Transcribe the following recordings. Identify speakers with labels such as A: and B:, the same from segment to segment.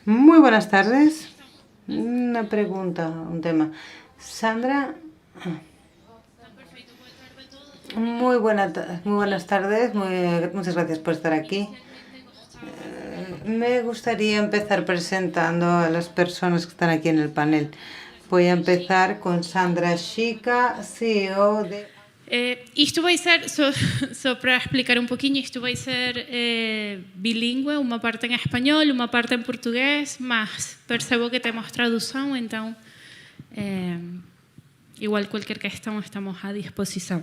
A: Muy buenas tardes. Una pregunta, un tema. Sandra, muy buenas tardes. Muchas gracias por estar aquí. Me gustaría empezar presentando a las personas que están aquí en el panel. Voy a empezar con Sandra Chica, CEO de...
B: Isto vai ser, só para explicar um pouquinho, isto vai ser bilíngue, uma parte em espanhol, uma parte em português, mas percebo que temos tradução, então igual qualquer questão estamos à disposição.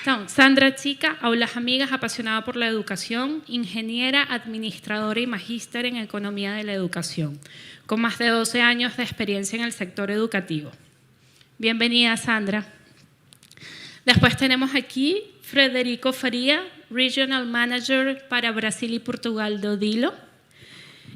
B: Então, Sandra Chica, aulas amigas, apasionada por la educación, ingeniera, administradora y magíster en economía de la educación, con más de 12 años de experiencia en el sector educativo. Bienvenida, Sandra. Después tenemos aquí Frederico Faria, Regional Manager para Brasil y Portugal de Odilo.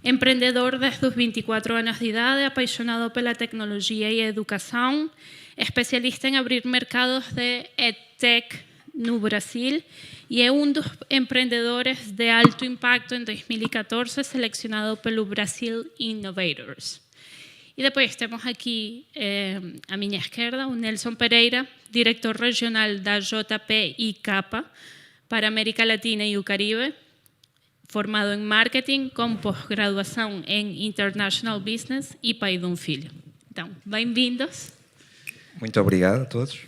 B: Emprendedor desde os 24 anos de idade, apaixonado pela tecnologia e a educação, especialista em abrir mercados de EdTech no Brasil e é dos empreendedores de alto impacto em 2014, selecionado pelo Brasil Innovators. E depois temos aqui à minha esquerda o Nelson Pereira, diretor regional da JP e CAPA para América Latina e o Caribe, formado em marketing com pós-graduação em International Business e pai de um filho. Então, bem-vindos.
C: Muito obrigado a todos.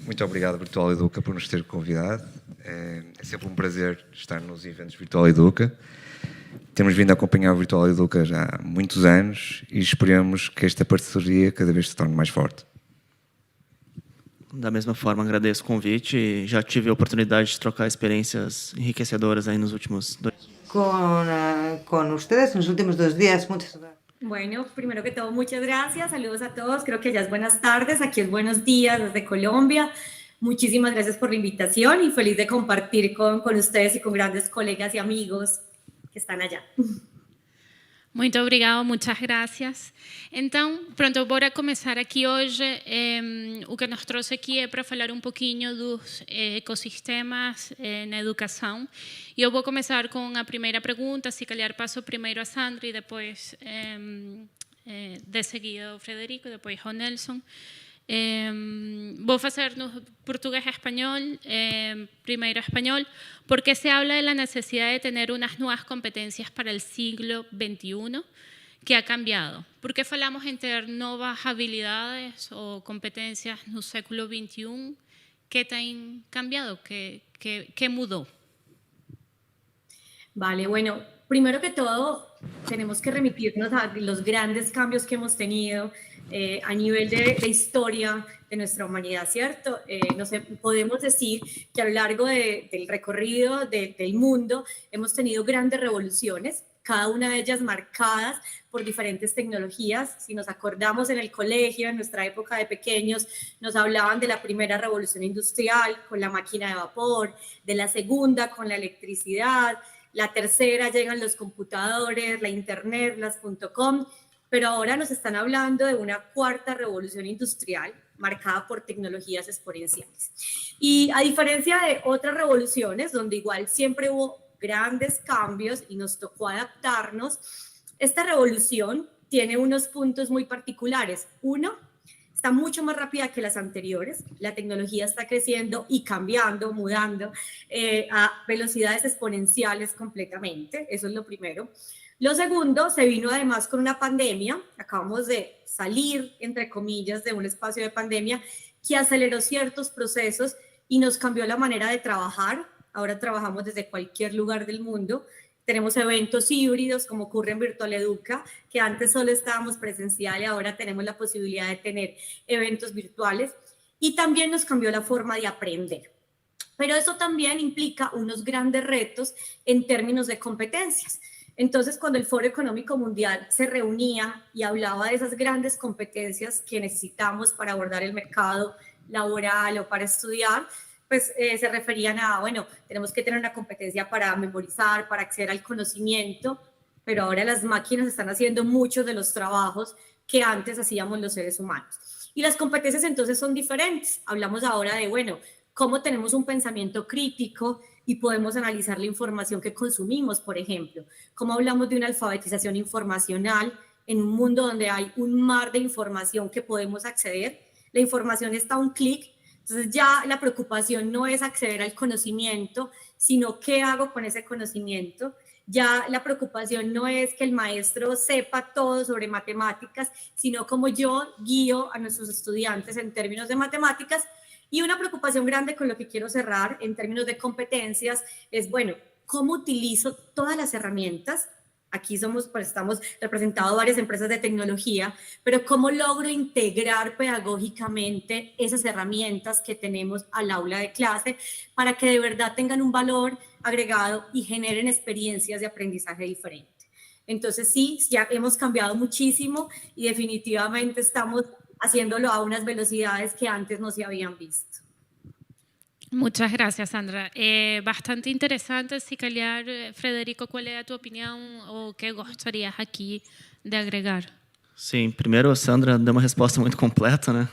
C: Muito obrigado, Virtual Educa, por nos ter convidado. É sempre um prazer estar nos eventos Virtual Educa. Temos vindo a acompanhar o Virtual Educa já há muitos anos e esperamos que esta parceria cada vez se torne mais forte.
D: Da mesma forma, agradeço o convite e já tive a oportunidade de trocar experiências enriquecedoras aí nos últimos 2 dias.
A: Con ustedes en los últimos 2 días. Muchas gracias.
E: Bueno, primero que todo, muchas gracias. Saludos a todos. Creo que ya es buenas tardes. Aquí es buenos días desde Colombia. Muchísimas gracias por la invitación y feliz de compartir con ustedes y con grandes colegas y amigos que están allá.
B: Muito obrigado, muitas graças. Então, pronto, bora começar aqui hoje. O que nos trouxe aqui é para falar um pouquinho dos ecossistemas na educação. E eu vou começar com a primeira pergunta, se calhar passo primeiro a Sandra e depois, de seguida, o Frederico e depois o Nelson. Vou fazer no portugués e espanhol, primero español, porque se habla de la necesidad de tener unas nuevas competencias para el siglo XXI que ha cambiado. ¿Por qué falamos en tener nuevas habilidades o competencias no século XXI? ¿Qué han cambiado? ¿Qué mudó?
E: Vale, bueno, primero que todo, tenemos que remitirnos a los grandes cambios que hemos tenido a nivel de historia de nuestra humanidad, ¿cierto? No sé, podemos decir que a lo largo del recorrido del mundo hemos tenido grandes revoluciones, cada una de ellas marcadas por diferentes tecnologías. Si nos acordamos en el colegio, en nuestra época de pequeños, nos hablaban de la primera revolución industrial con la máquina de vapor, de la segunda con la electricidad, la tercera llegan los computadores, la internet, las .com, pero ahora nos están hablando de una cuarta revolución industrial marcada por tecnologías exponenciales. Y a diferencia de otras revoluciones, donde igual siempre hubo grandes cambios y nos tocó adaptarnos, esta revolución tiene unos puntos muy particulares. Uno, está mucho más rápida que las anteriores, la tecnología está creciendo y cambiando, mudando a velocidades exponenciales completamente, eso es lo primero. Lo segundo, se vino además con una pandemia, acabamos de salir, entre comillas, de un espacio de pandemia que aceleró ciertos procesos y nos cambió la manera de trabajar. Ahora trabajamos desde cualquier lugar del mundo. Tenemos eventos híbridos, como ocurre en Virtual Educa, que antes solo estábamos presencial y ahora tenemos la posibilidad de tener eventos virtuales. Y también nos cambió la forma de aprender. Pero eso también implica unos grandes retos en términos de competencias. Entonces, cuando el Foro Económico Mundial se reunía y hablaba de esas grandes competencias que necesitamos para abordar el mercado laboral o para estudiar, pues se referían a, bueno, tenemos que tener una competencia para memorizar, para acceder al conocimiento, pero ahora las máquinas están haciendo muchos de los trabajos que antes hacíamos los seres humanos. Y las competencias entonces son diferentes. Hablamos ahora de, bueno, cómo tenemos un pensamiento crítico y podemos analizar la información que consumimos, por ejemplo. Cómo hablamos de una alfabetización informacional en un mundo donde hay un mar de información que podemos acceder. La información está a un clic, entonces ya la preocupación no es acceder al conocimiento, sino qué hago con ese conocimiento. Ya la preocupación no es que el maestro sepa todo sobre matemáticas, sino cómo yo guío a nuestros estudiantes en términos de matemáticas. Y una preocupación grande con lo que quiero cerrar en términos de competencias es, bueno, ¿cómo utilizo todas las herramientas? Aquí estamos representados varias empresas de tecnología, pero ¿cómo logro integrar pedagógicamente esas herramientas que tenemos al aula de clase para que de verdad tengan un valor agregado y generen experiencias de aprendizaje diferente? Entonces sí, ya hemos cambiado muchísimo y definitivamente estamos haciéndolo a unas velocidades que antes no se habían visto.
B: Muchas gracias, Sandra. Bastante interesante. Si calhar, Frederico, ¿cuál es tu opinión o qué gostarías aquí de agregar?
D: Sim, primeiro a Sandra deu uma resposta muito completa, né?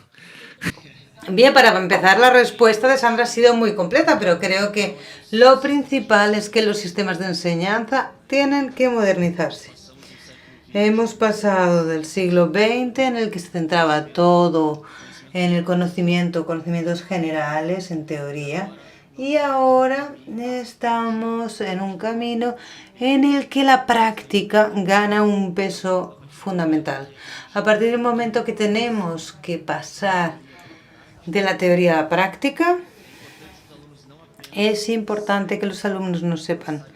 A: Bien, para empezar, la respuesta de Sandra ha sido muy completa, pero creo que lo principal es que los sistemas de enseñanza tienen que modernizarse. Hemos pasado del siglo XX, en el que se centraba todo en el conocimientos generales, en teoría, y ahora estamos en un camino en el que la práctica gana un peso fundamental. A partir del momento que tenemos que pasar de la teoría a la práctica, es importante que los alumnos no sepan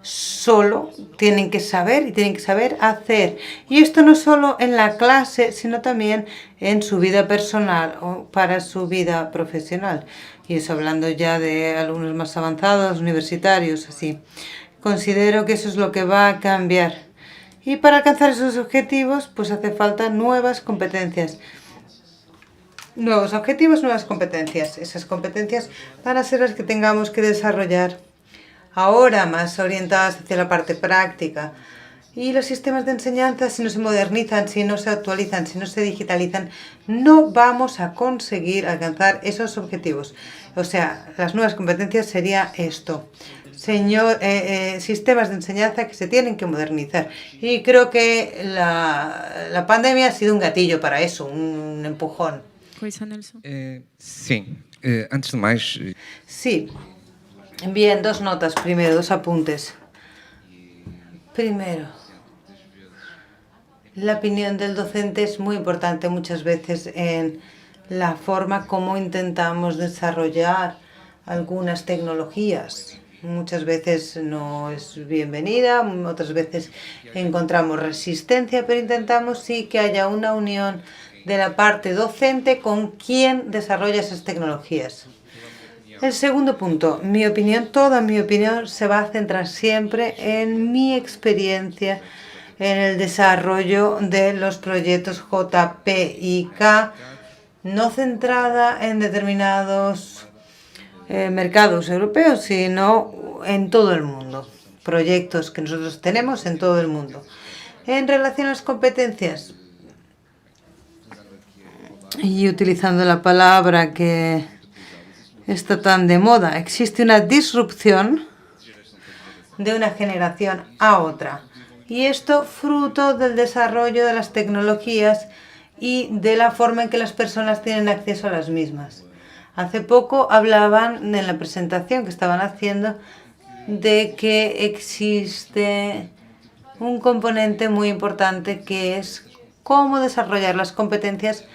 A: solo, tienen que saber y tienen que saber hacer. Y esto no solo en la clase, sino también en su vida personal o para su vida profesional. Y eso hablando ya de alumnos más avanzados, universitarios, así. Considero que eso es lo que va a cambiar. Y para alcanzar esos objetivos, pues hace falta nuevas competencias. Nuevos objetivos, nuevas competencias. Esas competencias van a ser las que tengamos que desarrollar ahora, más orientadas hacia la parte práctica. Y los sistemas de enseñanza, si no se modernizan, si no se actualizan, si no se digitalizan, no vamos a conseguir alcanzar esos objetivos. O sea, las nuevas competencias sería esto. Sistemas de enseñanza que se tienen que modernizar. Y creo que la pandemia ha sido un gatillo para eso, un empujón.
B: Coisa, Nelson.
C: Sim, antes de mais,
A: Sí. Bien, dos notas primero, dos apuntes. Primero, la opinión del docente es muy importante muchas veces en la forma como intentamos desarrollar algunas tecnologías. Muchas veces no es bienvenida, otras veces encontramos resistencia, pero intentamos sí que haya una unión de la parte docente con quien desarrolla esas tecnologías. El segundo punto, toda mi opinión se va a centrar siempre en mi experiencia en el desarrollo de los proyectos JPIK, no centrada en determinados mercados europeos, sino en todo el mundo. Proyectos que nosotros tenemos en todo el mundo. En relación a las competencias, y utilizando la palabra que está tan de moda, existe una disrupción de una generación a otra. Y esto fruto del desarrollo de las tecnologías y de la forma en que las personas tienen acceso a las mismas. Hace poco hablaban en la presentación que estaban haciendo de que existe un componente muy importante que es cómo desarrollar las competencias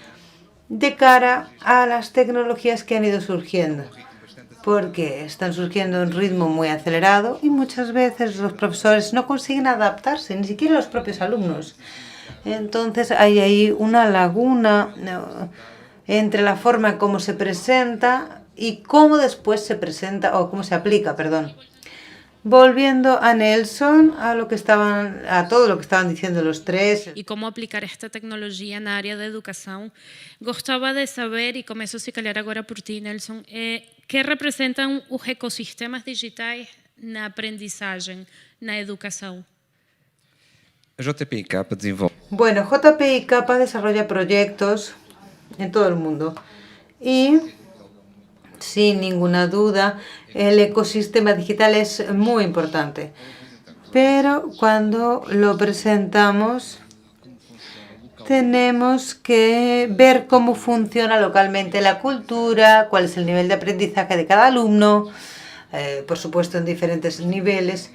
A: de cara a las tecnologías que han ido surgiendo, porque están surgiendo a un ritmo muy acelerado y muchas veces los profesores no consiguen adaptarse, ni siquiera los propios alumnos. Entonces hay ahí una laguna entre la forma como se presenta y cómo después se presenta, o cómo se aplica, perdón. Volviendo a Nelson, a todo lo que estaban diciendo los tres.
B: E como aplicar esta tecnologia na área da educação. Gostava de saber, e começo a se calhar agora por ti, Nelson, que representam os ecossistemas digitais na aprendizagem, na educação?
C: a JPIK desenvolve.
A: Bueno, JPIK desarrolla proyectos en todo el mundo y Sin ninguna duda, el ecosistema digital es muy importante. Pero cuando lo presentamos, tenemos que ver cómo funciona localmente la cultura, cuál es el nivel de aprendizaje de cada alumno, por supuesto en diferentes niveles,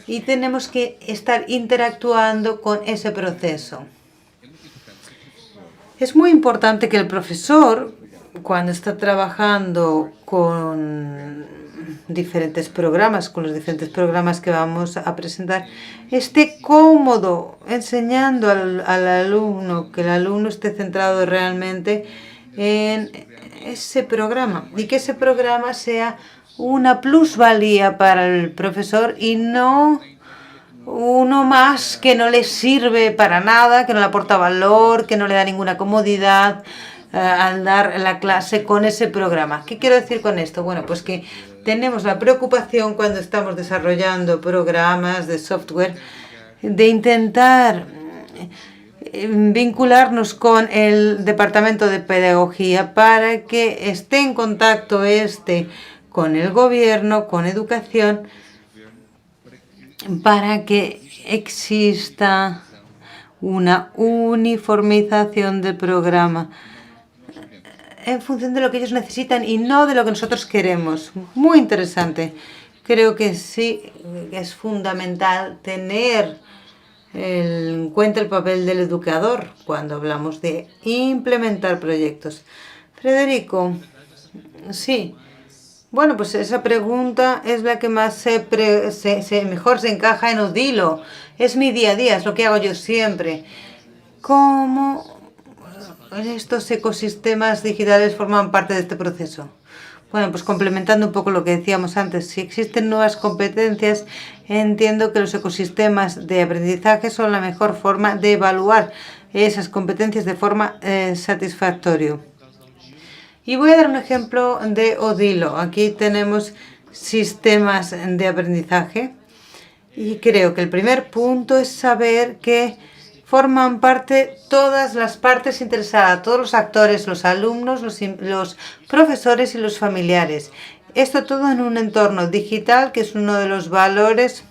A: y tenemos que estar interactuando con ese proceso. Es muy importante que el profesor, cuando está trabajando con diferentes programas, con los diferentes programas que vamos a presentar, esté cómodo enseñando al alumno, que el alumno esté centrado realmente en ese programa y que ese programa sea una plusvalía para el profesor y no uno más que no le sirve para nada, que no le aporta valor, que no le da ninguna comodidad al dar la clase con ese programa. ¿Qué quiero decir con esto? Bueno, pues que tenemos la preocupación cuando estamos desarrollando programas de software de intentar vincularnos con el departamento de pedagogía para que esté en contacto con el gobierno, con educación, para que exista una uniformización del programa en función de lo que ellos necesitan y no de lo que nosotros queremos. Muy interesante. Creo que sí es fundamental tener en cuenta el papel del educador cuando hablamos de implementar proyectos. Federico, sí. Bueno, pues esa pregunta es la que más mejor se encaja en Odilo. Es mi día a día, es lo que hago yo siempre. ¿Cómo estos ecosistemas digitales forman parte de este proceso? Bueno, pues complementando un poco lo que decíamos antes, si existen nuevas competencias, entiendo que los ecosistemas de aprendizaje son la mejor forma de evaluar esas competencias de forma satisfactoria. Y voy a dar un ejemplo de Odilo. Aquí tenemos sistemas de aprendizaje y creo que el primer punto es saber que forman parte todas las partes interesadas, todos los actores, los alumnos, los profesores y los familiares. Esto todo en un entorno digital que es uno de los valores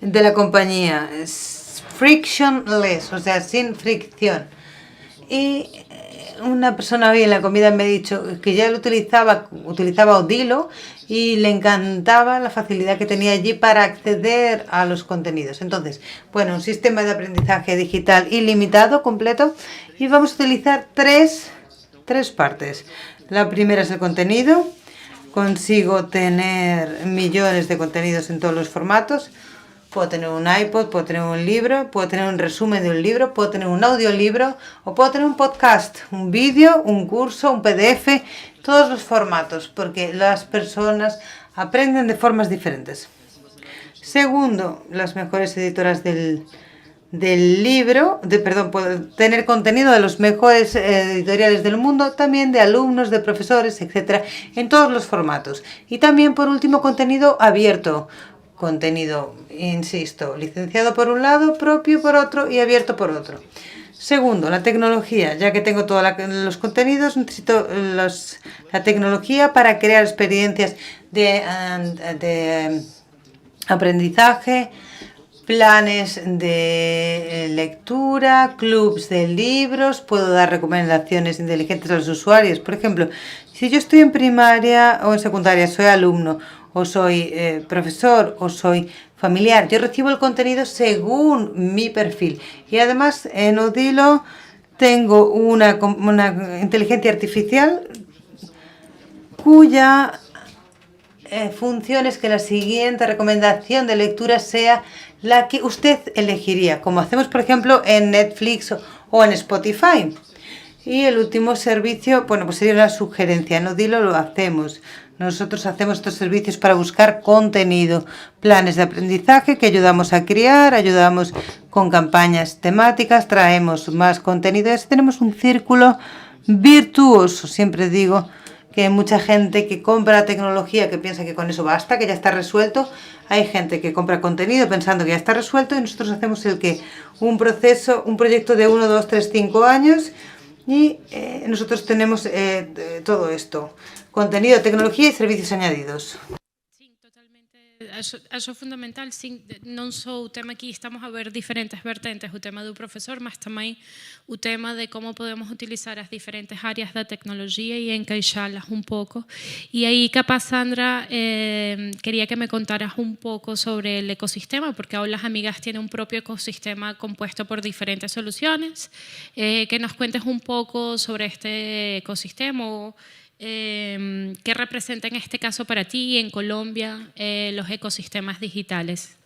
A: de la compañía. Es frictionless, o sea, sin fricción. Y una persona hoy en la comida me ha dicho que ya lo utilizaba Odilo y le encantaba la facilidad que tenía allí para acceder a los contenidos. Entonces, bueno, un sistema de aprendizaje digital ilimitado, completo, y vamos a utilizar tres partes. La primera es el contenido. Consigo tener millones de contenidos en todos los formatos. Puedo tener un iPod, puedo tener un libro, puedo tener un resumen de un libro, puedo tener un audiolibro o puedo tener un podcast, un vídeo, un curso, un PDF, todos los formatos, porque las personas aprenden de formas diferentes. Segundo, las mejores editoras del libro, puedo tener contenido de los mejores editoriales del mundo, también de alumnos, de profesores, etcétera, en todos los formatos. Y también, por último, contenido abierto. Contenido, insisto, licenciado por un lado, propio por otro y abierto por otro. Segundo, la tecnología. Ya que tengo todos los contenidos, necesito la tecnología para crear experiencias de aprendizaje, planes de lectura, clubs de libros. Puedo dar recomendaciones inteligentes a los usuarios. Por ejemplo, si yo estoy en primaria o en secundaria, soy alumno, o soy profesor, o soy familiar. Yo recibo el contenido según mi perfil. Y además en Odilo tengo una inteligencia artificial cuya función es que la siguiente recomendación de lectura sea la que usted elegiría, como hacemos por ejemplo en Netflix o en Spotify. Y el último servicio, bueno, pues sería una sugerencia. En Odilo lo hacemos. Nosotros hacemos estos servicios para buscar contenido, planes de aprendizaje que ayudamos a crear, ayudamos con campañas temáticas, traemos más contenido. Así tenemos un círculo virtuoso. Siempre digo que hay mucha gente que compra tecnología que piensa que con eso basta, que ya está resuelto. Hay gente que compra contenido pensando que ya está resuelto y nosotros hacemos un proyecto de 1, 2, 3, 5 años y nosotros tenemos todo esto. contenido, tecnologia e servicios añadidos.
B: Sim, totalmente. Acho fundamental, sim, non só o tema aqui, estamos a ver diferentes vertentes, o tema do profesor, mas tamén o tema de como podemos utilizar as diferentes áreas da tecnología e encaixá-las un pouco. E aí, capaz, Sandra, quería que me contaras un pouco sobre el ecosistema, porque Aulas Amigas tiene un propio ecosistema compuesto por diferentes soluciones. Que nos cuentes un pouco sobre este ecosistema, ¿qué representa en este caso para ti en Colombia los ecosistemas digitales?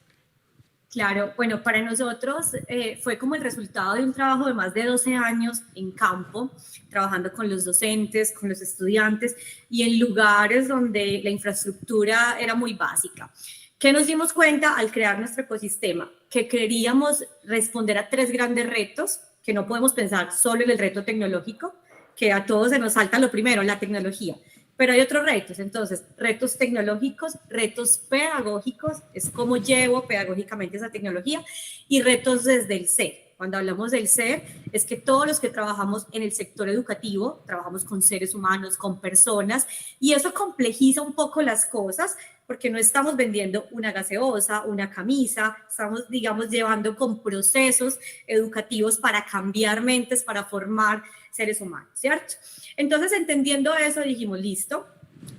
E: Claro, bueno, para nosotros fue como el resultado de un trabajo de más de 12 años en campo, trabajando con los docentes, con los estudiantes y en lugares donde la infraestructura era muy básica. ¿Qué nos dimos cuenta al crear nuestro ecosistema? Que queríamos responder a 3 grandes retos, que no podemos pensar solo en el reto tecnológico, que a todos se nos salta lo primero, la tecnología. Pero hay otros retos, entonces, retos tecnológicos, retos pedagógicos, es cómo llevo pedagógicamente esa tecnología, y retos desde el ser. Cuando hablamos del ser, es que todos los que trabajamos en el sector educativo, trabajamos con seres humanos, con personas, y eso complejiza un poco las cosas, porque no estamos vendiendo una gaseosa, una camisa, estamos, digamos, llevando con procesos educativos para cambiar mentes, para formar seres humanos, ¿cierto? Entonces, entendiendo eso, dijimos, listo,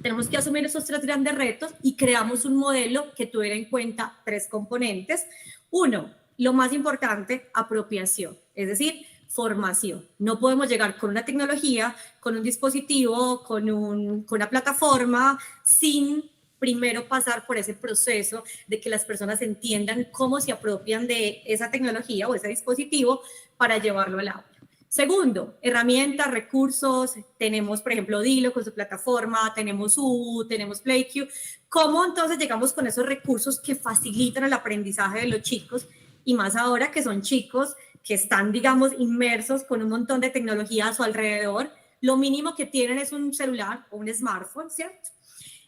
E: tenemos que asumir esos 3 grandes retos y creamos un modelo que tuviera en cuenta 3 componentes. Uno, lo más importante, apropiación, es decir, formación. No podemos llegar con una tecnología, con un dispositivo, con una plataforma, sin primero pasar por ese proceso de que las personas entiendan cómo se apropian de esa tecnología o ese dispositivo para llevarlo al aula. Segundo, herramientas, recursos, tenemos, por ejemplo, Dilo con su plataforma, tenemos Ubu, tenemos PlayQ. ¿Cómo entonces llegamos con esos recursos que facilitan el aprendizaje de los chicos? Y más ahora que son chicos que están, digamos, inmersos con un montón de tecnología a su alrededor, lo mínimo que tienen es un celular o un smartphone, ¿cierto?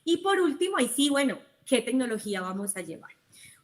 E: Y por último, ahí sí, bueno, ¿qué tecnología vamos a llevar?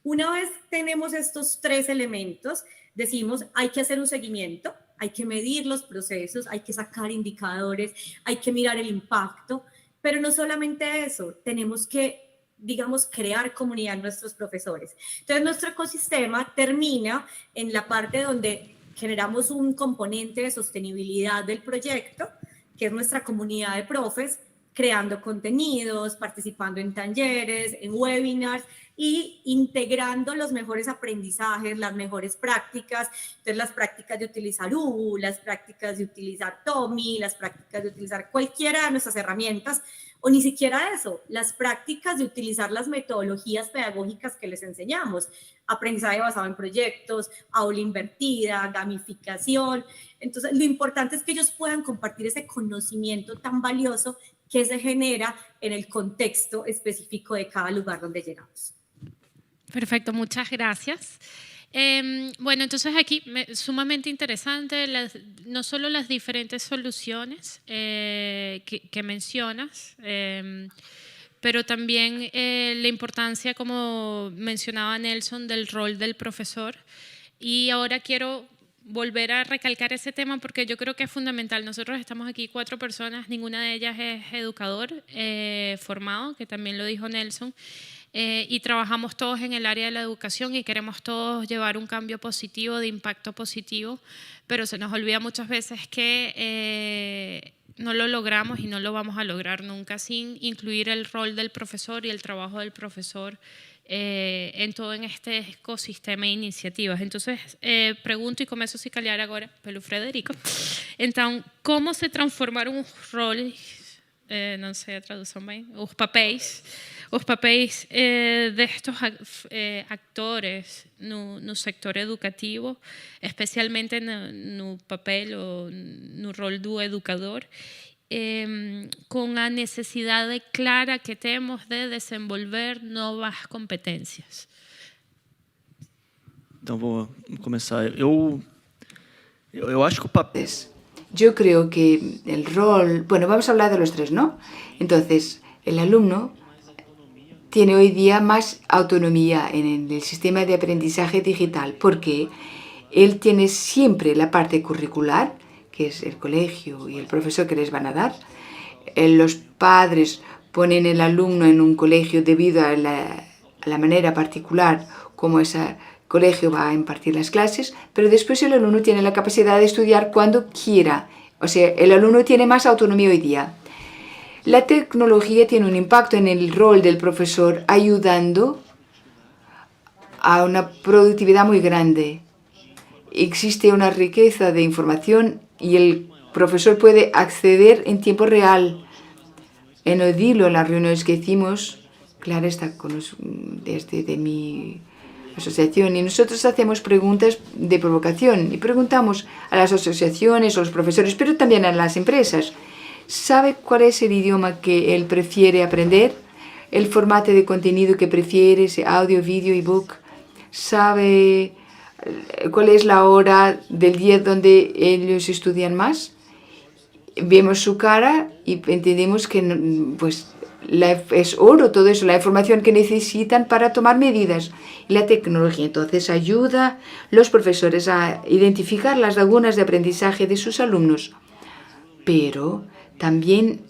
E: Una vez tenemos estos 3 elementos, decimos, hay que hacer un seguimiento, hay que medir los procesos, hay que sacar indicadores, hay que mirar el impacto, pero no solamente eso, tenemos que, digamos, crear comunidad en nuestros profesores. Entonces, nuestro ecosistema termina en la parte donde generamos un componente de sostenibilidad del proyecto, que es nuestra comunidad de profes, creando contenidos, participando en talleres, en webinars y integrando los mejores aprendizajes, las mejores prácticas. Entonces, las prácticas de utilizar Ubu, las prácticas de utilizar Tomi, las prácticas de utilizar cualquiera de nuestras herramientas, o ni siquiera eso, las prácticas de utilizar las metodologías pedagógicas que les enseñamos, aprendizaje basado en proyectos, aula invertida, gamificación. Entonces, lo importante es que ellos puedan compartir ese conocimiento tan valioso que se genera en el contexto específico de cada lugar donde llegamos.
B: Perfecto, muchas gracias. Bueno, entonces aquí sumamente interesante, no solo las diferentes soluciones que mencionas, pero también la importancia, como mencionaba Nelson, del rol del profesor. Y ahora quiero volver a recalcar ese tema porque yo creo que es fundamental. Nosotros estamos aquí 4 personas, ninguna de ellas es educador formado, que también lo dijo Nelson, y trabajamos todos en el área de la educación y queremos todos llevar un cambio positivo, de impacto positivo, pero se nos olvida muchas veces que no lo logramos y no lo vamos a lograr nunca sin incluir el rol del profesor y el trabajo del profesor en todo este ecosistema de iniciativas. Entonces, pregunto, e começo a se calhar agora pelo Frederico, então, como se transformaram os roles, não sei a tradução bem, os papéis destes actores no sector educativo, especialmente no papel ou no rol do educador, con a necessidade clara que temos de desenvolver novas competências.
D: Então, vou começar. Eu acho que o papel...
F: Yo creo que el rol... Bueno, vamos a hablar de los 3, ¿no? Entonces, el alumno tiene hoy día más autonomía en el sistema de aprendizaje digital porque él tiene siempre la parte curricular, que es el colegio y el profesor que les van a dar, los padres ponen el alumno en un colegio debido a la manera particular como ese colegio va a impartir las clases, pero después el alumno tiene la capacidad de estudiar cuando quiera. O sea, el alumno tiene más autonomía hoy día. La tecnología tiene un impacto en el rol del profesor, ayudando a una productividad muy grande. Existe una riqueza de información y el profesor puede acceder en tiempo real. En Odilo, en las reuniones que hicimos, Clara está desde mi asociación, y nosotros hacemos preguntas de provocación y preguntamos a las asociaciones, a los profesores, pero también a las empresas. ¿Sabe cuál es el idioma que él prefiere aprender? ¿El formato de contenido que prefiere, audio, vídeo, ebook? ¿Sabe cuál es la hora del día donde ellos estudian más? Vemos su cara y entendemos que pues, es oro todo eso, la información que necesitan para tomar medidas. Y la tecnología entonces ayuda a los profesores a identificar las lagunas de aprendizaje de sus alumnos, pero también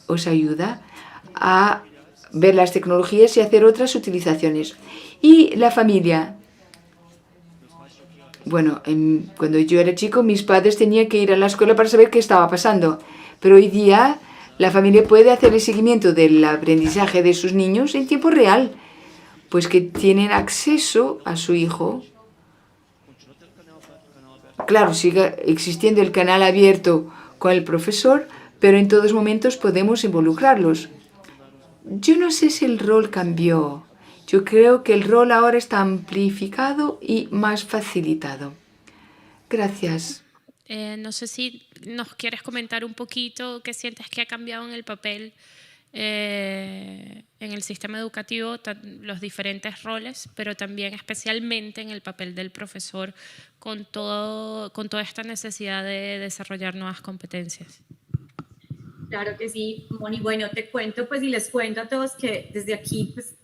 F: os ayuda a ver las tecnologías y hacer otras utilizaciones. Y la familia. Bueno, cuando yo era chico, mis padres tenían que ir a la escuela para saber qué estaba pasando. Pero hoy día la familia puede hacer el seguimiento del aprendizaje de sus niños en tiempo real, pues que tienen acceso a su hijo. Claro, sigue existiendo el canal abierto con el profesor, pero en todos momentos podemos involucrarlos. Yo no sé si el rol cambió. Yo creo que el rol ahora está amplificado y más facilitado. Gracias.
B: No sé si nos quieres comentar un poquito qué sientes que ha cambiado en el papel en el sistema educativo, los diferentes roles, pero también especialmente en el papel del profesor con toda esta necesidad de desarrollar nuevas competencias.
E: Claro que sí, Moni. Bueno, te cuento pues y les cuento a todos que desde aquí pues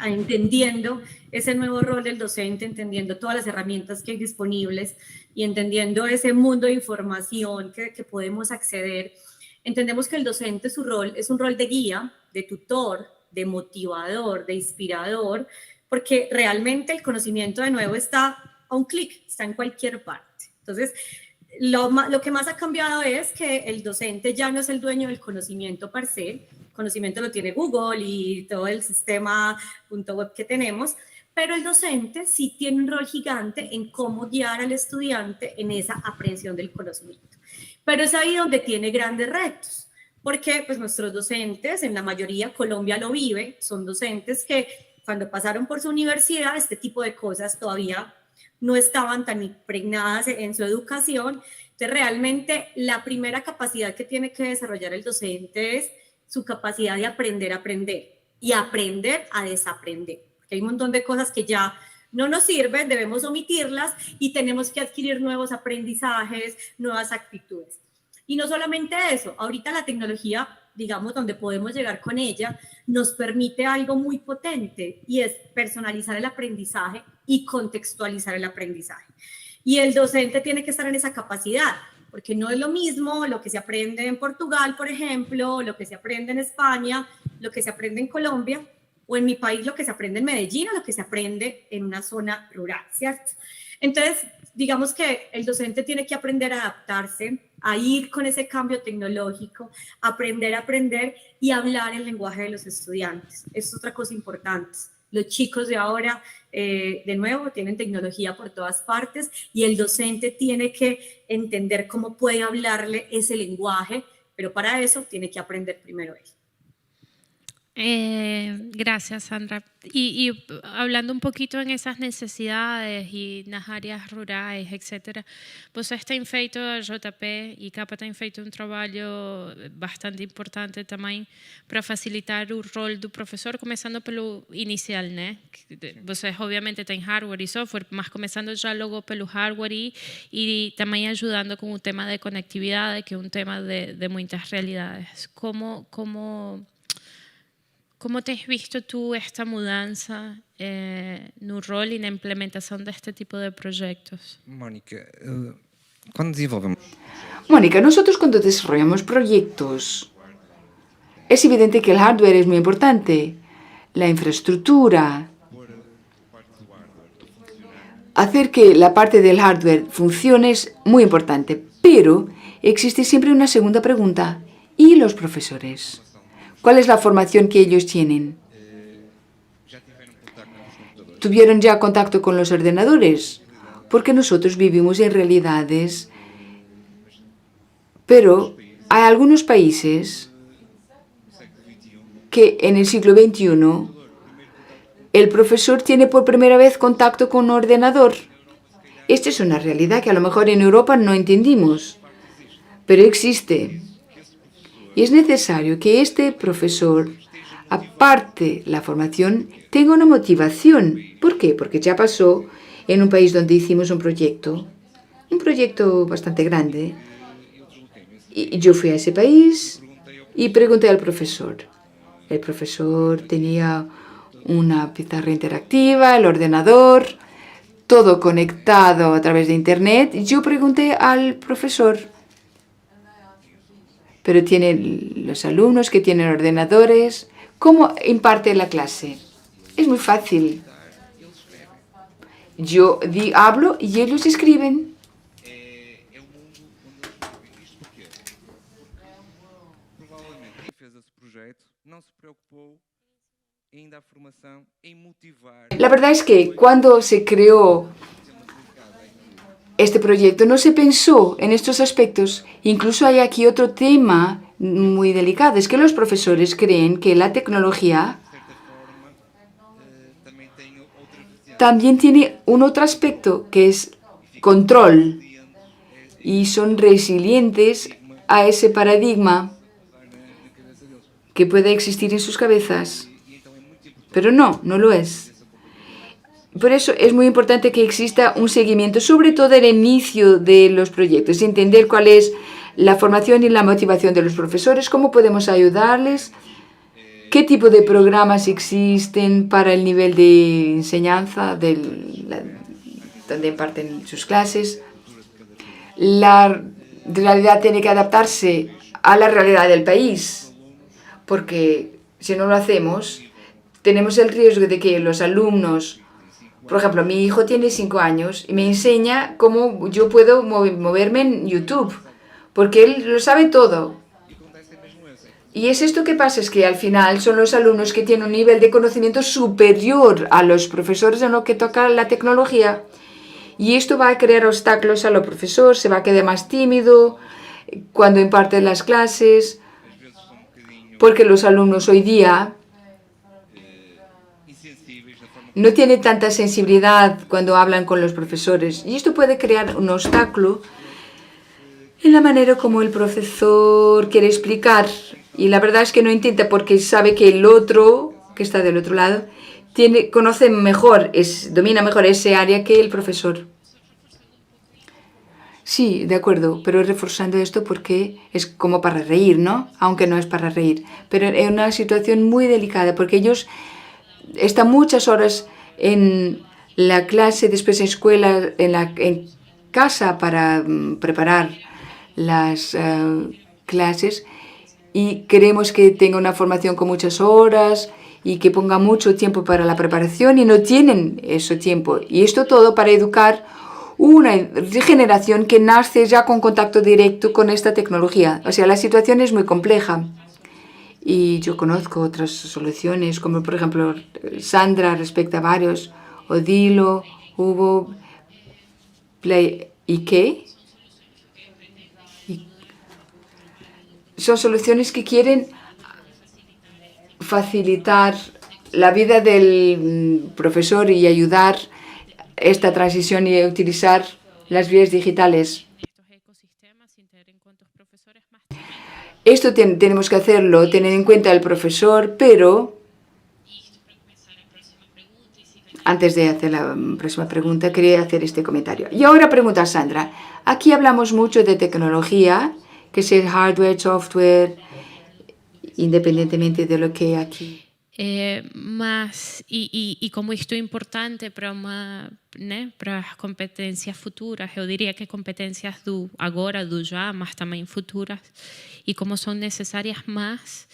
E: entendiendo ese nuevo rol del docente, entendiendo todas las herramientas que hay disponibles y entendiendo ese mundo de información que podemos acceder, entendemos que el docente, su rol es un rol de guía, de tutor, de motivador, de inspirador, porque realmente el conocimiento de nuevo está a un clic, está en cualquier parte. Entonces, lo que más ha cambiado es que el docente ya no es el dueño del conocimiento per se, el conocimiento lo tiene Google y todo el sistema .web que tenemos, pero el docente sí tiene un rol gigante en cómo guiar al estudiante en esa aprehensión del conocimiento. Pero es ahí donde tiene grandes retos, porque pues nuestros docentes, en la mayoría Colombia lo vive, son docentes que cuando pasaron por su universidad este tipo de cosas todavía no estaban tan impregnadas en su educación. Entonces, realmente la primera capacidad que tiene que desarrollar el docente es su capacidad de aprender a aprender y aprender a desaprender. Porque hay un montón de cosas que ya no nos sirven, debemos omitirlas y tenemos que adquirir nuevos aprendizajes, nuevas actitudes. Y no solamente eso, ahorita la tecnología, digamos, donde podemos llegar con ella, nos permite algo muy potente y es personalizar el aprendizaje y contextualizar el aprendizaje. Y el docente tiene que estar en esa capacidad, porque no es lo mismo lo que se aprende en Portugal, por ejemplo, lo que se aprende en España, lo que se aprende en Colombia, o en mi país lo que se aprende en Medellín, o lo que se aprende en una zona rural, ¿cierto? Entonces, digamos que el docente tiene que aprender a adaptarse, a ir con ese cambio tecnológico, aprender a aprender y hablar el lenguaje de los estudiantes. Es otra cosa importante. Los chicos de ahora, de nuevo, tienen tecnología por todas partes y el docente tiene que entender cómo puede hablarle ese lenguaje, pero para eso tiene que aprender primero él.
B: Gracias, Sandra. Y hablando un poquito en esas necesidades y en las áreas rurales, etcétera, você tem feito a JP e CAPA tem feito um trabalho bastante importante também para facilitar o rol do professor, começando pelo inicial, né? Vocês obviamente têm hardware e software, mas começando já logo pelo hardware e também ajudando com o tema de conectividade, que é um tema de muitas realidades. ¿Cómo te has visto tú esta mudanza no rol y la implementación de este tipo de proyectos?
C: Mónica, cuando desenvolvemos...
F: Mónica, nosotros cuando desarrollamos proyectos es evidente que el hardware es muy importante, la infraestructura. Hacer que la parte del hardware funcione es muy importante, pero existe siempre una segunda pregunta. ¿Y los profesores? ¿Cuál es la formación que ellos tienen? ¿Tuvieron ya contacto con los ordenadores? Porque nosotros vivimos en realidades, pero hay algunos países que en el siglo XXI el profesor tiene por primera vez contacto con un ordenador. Esta es una realidad que a lo mejor en Europa no entendimos, pero existe. Y es necesario que este profesor, aparte la formación, tenga una motivación. ¿Por qué? Porque ya pasó en un país donde hicimos un proyecto bastante grande. Y yo fui a ese país y pregunté al profesor. El profesor tenía una pizarra interactiva, el ordenador, todo conectado a través de Internet. Yo pregunté al profesor, pero tienen los alumnos que tienen ordenadores, ¿cómo imparte la clase? Es muy fácil. Yo hablo y ellos escriben. La verdad es que cuando se creó este proyecto no se pensó en estos aspectos. Incluso hay aquí otro tema muy delicado. Es que los profesores creen que la tecnología también tiene un otro aspecto que es control. Y son resilientes a ese paradigma que puede existir en sus cabezas. Pero no lo es. Por eso es muy importante que exista un seguimiento, sobre todo en el inicio de los proyectos, entender cuál es la formación y la motivación de los profesores, cómo podemos ayudarles, qué tipo de programas existen para el nivel de enseñanza donde imparten sus clases. La realidad tiene que adaptarse a la realidad del país, porque si no lo hacemos, tenemos el riesgo de que los alumnos, por ejemplo, mi hijo tiene 5 años y me enseña cómo yo puedo moverme en YouTube, porque él lo sabe todo. Y es esto que pasa, es que al final son los alumnos que tienen un nivel de conocimiento superior a los profesores en lo que toca la tecnología. Y esto va a crear obstáculos a los profesores, se va a quedar más tímido cuando imparte las clases, porque los alumnos hoy día no tienen tanta sensibilidad cuando hablan con los profesores. Y esto puede crear un obstáculo en la manera como el profesor quiere explicar. Y la verdad es que no intenta porque sabe que el otro, que está del otro lado, conoce mejor, domina mejor ese área que el profesor. Sí, de acuerdo, pero reforzando esto porque es como para reír, ¿no? Aunque no es para reír. Pero es una situación muy delicada porque ellos están muchas horas en la clase, después en escuela, en casa para preparar las clases y queremos que tenga una formación con muchas horas y que ponga mucho tiempo para la preparación y no tienen ese tiempo. Y esto todo para educar una generación que nace ya con contacto directo con esta tecnología. O sea, la situación es muy compleja. Y yo conozco otras soluciones, como por ejemplo Sandra respecto a varios, Odilo, Hugo, Play y qué. Son soluciones que quieren facilitar la vida del profesor y ayudar esta transición y utilizar las vías digitales. Esto tenemos que hacerlo, tener en cuenta el profesor, pero antes de hacer la próxima pregunta, quería hacer este comentario. Y ahora pregunta Sandra. Aquí hablamos mucho de tecnología, que sea hardware, software, independientemente de lo que aquí.
B: E como isto é importante para para as competências futuras, eu diria que competências do agora, do já, mas também futuras, e como são necessárias mais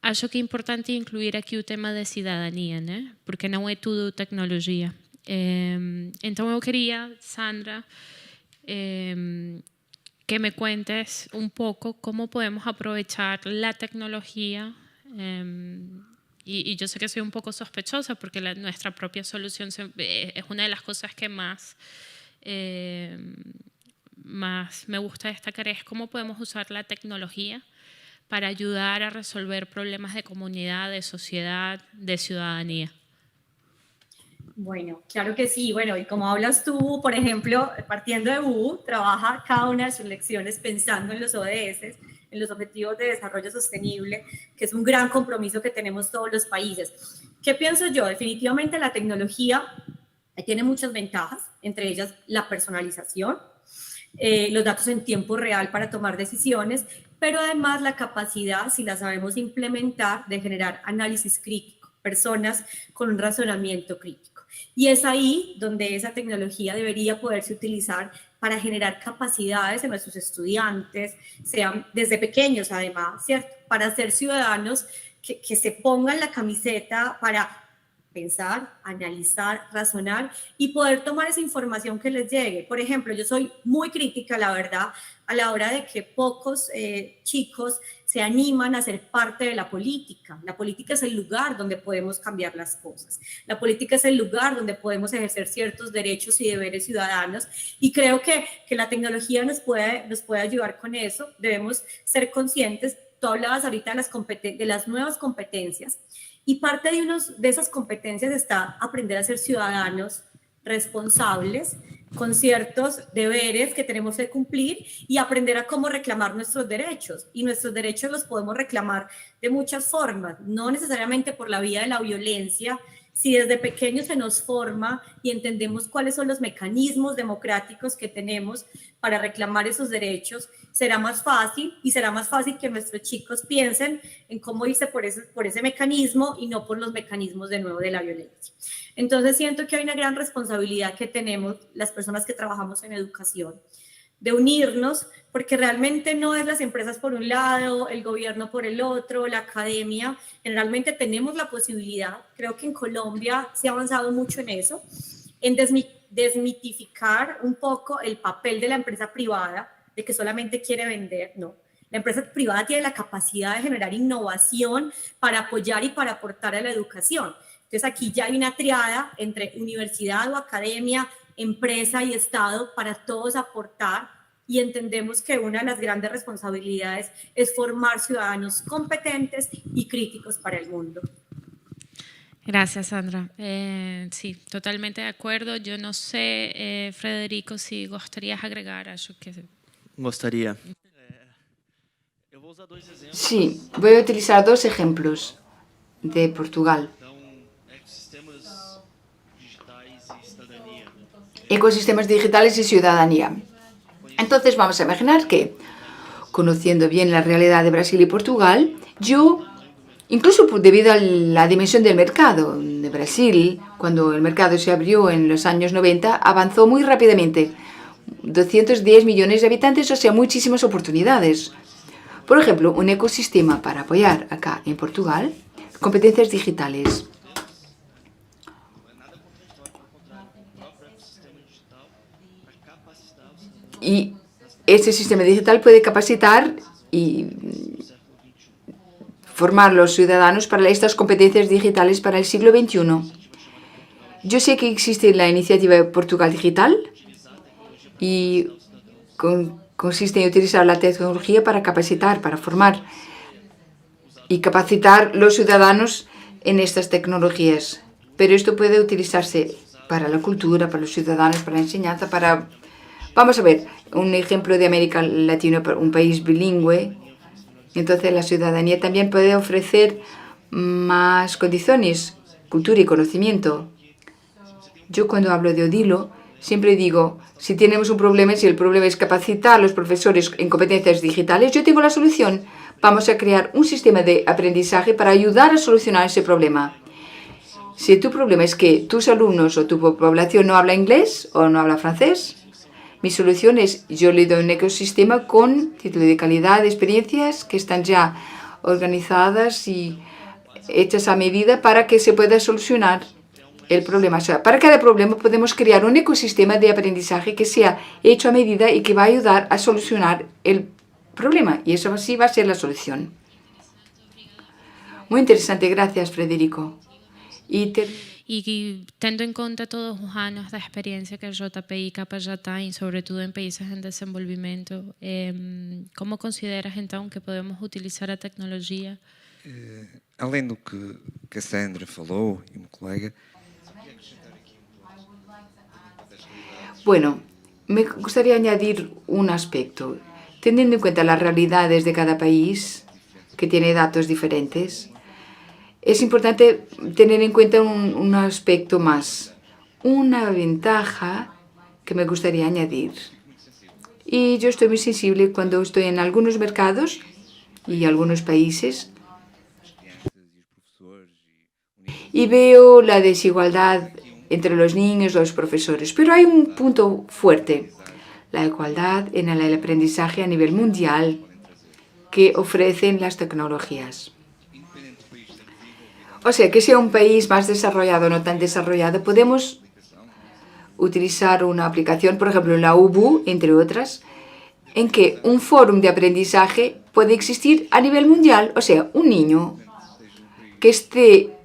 B: acho que é importante incluir aqui o tema da cidadania, né? Porque não é tudo tecnologia. Então eu queria, Sandra, que me cuentes un poco cómo podemos aprovechar la tecnología. Y yo sé que soy un poco sospechosa porque nuestra propia solución es una de las cosas que más me gusta destacar, es cómo podemos usar la tecnología para ayudar a resolver problemas de comunidad, de sociedad, de ciudadanía.
E: Bueno, claro que sí. Bueno, y como hablas tú, por ejemplo, partiendo de UU, trabaja cada una de sus lecciones pensando en los ODS, en los Objetivos de Desarrollo Sostenible, que es un gran compromiso que tenemos todos los países. ¿Qué pienso yo? Definitivamente la tecnología tiene muchas ventajas, entre ellas la personalización, los datos en tiempo real para tomar decisiones, pero además la capacidad, si la sabemos implementar, de generar análisis crítico, personas con un razonamiento crítico. Y es ahí donde esa tecnología debería poderse utilizar para generar capacidades en nuestros estudiantes, sean desde pequeños además, ¿cierto? Para ser ciudadanos que se pongan la camiseta para pensar, analizar, razonar y poder tomar esa información que les llegue. Por ejemplo, yo soy muy crítica, la verdad, a la hora de que pocos chicos se animan a ser parte de la política. La política es el lugar donde podemos cambiar las cosas. La política es el lugar donde podemos ejercer ciertos derechos y deberes ciudadanos y creo que la tecnología nos puede ayudar con eso. Debemos ser conscientes. Tú hablabas ahorita de las nuevas competencias y parte de esas competencias está aprender a ser ciudadanos responsables, con ciertos deberes que tenemos que cumplir y aprender a cómo reclamar nuestros derechos. Y nuestros derechos los podemos reclamar de muchas formas, no necesariamente por la vía de la violencia. Si desde pequeños se nos forma y entendemos cuáles son los mecanismos democráticos que tenemos para reclamar esos derechos, será más fácil que nuestros chicos piensen en cómo irse por ese mecanismo y no por los mecanismos de nuevo de la violencia. Entonces siento que hay una gran responsabilidad que tenemos las personas que trabajamos en educación, de unirnos, porque realmente no es las empresas por un lado, el gobierno por el otro, la academia. Generalmente tenemos la posibilidad, creo que en Colombia se ha avanzado mucho en eso, en desmitificar un poco el papel de la empresa privada, de que solamente quiere vender, no. La empresa privada tiene la capacidad de generar innovación para apoyar y para aportar a la educación. Entonces aquí ya hay una triada entre universidad o academia, empresa y Estado para todos aportar y entendemos que una de las grandes responsabilidades es formar ciudadanos competentes y críticos para el mundo.
B: Gracias, Sandra. Sí, totalmente de acuerdo. Yo no sé, Frederico, si gustarías agregar algo que...
D: Gostaria.
F: Sí, voy a utilizar dos ejemplos de Portugal. Ecosistemas digitales y ciudadanía. Entonces vamos a imaginar que, conociendo bien la realidad de Brasil y Portugal, yo, incluso debido a la dimensión del mercado de Brasil, cuando el mercado se abrió en los años 90, avanzó muy rápidamente. 210 millones de habitantes, o sea, muchísimas oportunidades. Por ejemplo, un ecosistema para apoyar acá en Portugal, competencias digitales. Y este sistema digital puede capacitar y formar a los ciudadanos para estas competencias digitales para el siglo XXI. Yo sé que existe la iniciativa Portugal Digital y consiste en utilizar la tecnología para capacitar, para formar y capacitar los ciudadanos en estas tecnologías. Pero esto puede utilizarse para la cultura, para los ciudadanos, para la enseñanza, para... Vamos a ver, un ejemplo de América Latina, un país bilingüe. Entonces la ciudadanía también puede ofrecer más condiciones, cultura y conocimiento. Yo cuando hablo de Odilo siempre digo, si tenemos un problema, si el problema es capacitar a los profesores en competencias digitales, yo tengo la solución. Vamos a crear un sistema de aprendizaje para ayudar a solucionar ese problema. Si tu problema es que tus alumnos o tu población no habla inglés o no habla francés, mi solución es, yo le doy un ecosistema con título de calidad de experiencias que están ya organizadas y hechas a medida para que se pueda solucionar el problema. O sea, para cada problema podemos crear un ecosistema de aprendizaje que sea hecho a medida y que va a ayudar a solucionar el problema. Y eso sí va a ser la solución. Muy interesante. Gracias, Frederico.
B: Y tendo em conta todos os anos da experiencia que a JPI Capa já tem, sobretudo em países em desenvolvimento, como consideras então que podemos utilizar a tecnologia?
C: Além do que a Sandra falou e o meu colega.
F: Bueno, me gustaría añadir un aspecto. Teniendo en cuenta las realidades de cada país, que tiene datos diferentes, es importante tener en cuenta un aspecto más, una ventaja que me gustaría añadir. Y yo estoy muy sensible cuando estoy en algunos mercados y algunos países y veo la desigualdad entre los niños y los profesores. Pero hay un punto fuerte, la igualdad en el aprendizaje a nivel mundial que ofrecen las tecnologías. O sea, que sea un país más desarrollado o no tan desarrollado, podemos utilizar una aplicación, por ejemplo, la UBU, entre otras, en que un fórum de aprendizaje puede existir a nivel mundial. O sea, un niño que esté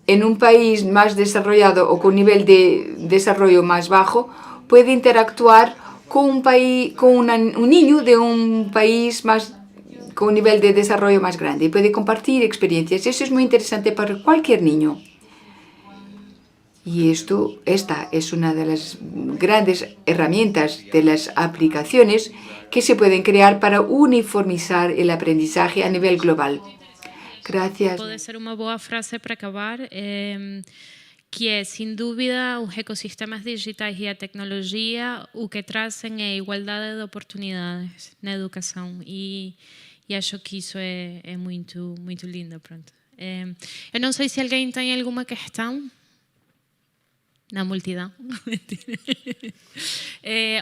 F: en un país más desarrollado o con nivel de desarrollo más bajo puede interactuar con un niño de un país con un nivel de desarrollo más grande y puede compartir experiencias. Eso es muy interesante para cualquier niño. Y esta es una de las grandes herramientas de las aplicaciones que se pueden crear para uniformizar el aprendizaje a nivel global. Gracias.
B: Pode ser uma boa frase para acabar, que é, sem dúvida, os ecossistemas digitais e a tecnologia o que trazem é a igualdade de oportunidades na educação e acho que isso é muito, muito lindo. Pronto. Eu não sei se alguém tem alguma questão na multidão.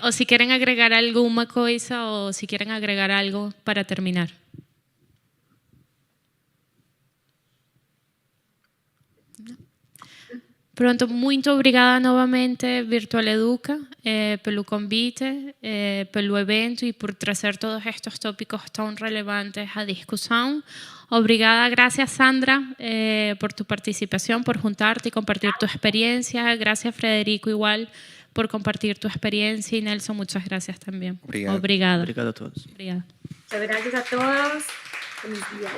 B: Ou se querem agregar alguma coisa ou se querem agregar algo para terminar. Pronto, muito obrigada novamente Virtual Educa pelo convite, pelo evento e por trazer todos estes tópicos tão relevantes à discussão. Obrigada, gracias Sandra por tu participación, por juntarte y compartir tu experiencia. Gracias Frederico igual por compartir tu experiencia y Nelson, muchas gracias también.
C: Obrigado.
B: Obrigada.
D: Obrigado a todos.
B: Obrigada.
E: Muchas gracias a todos. Feliz día.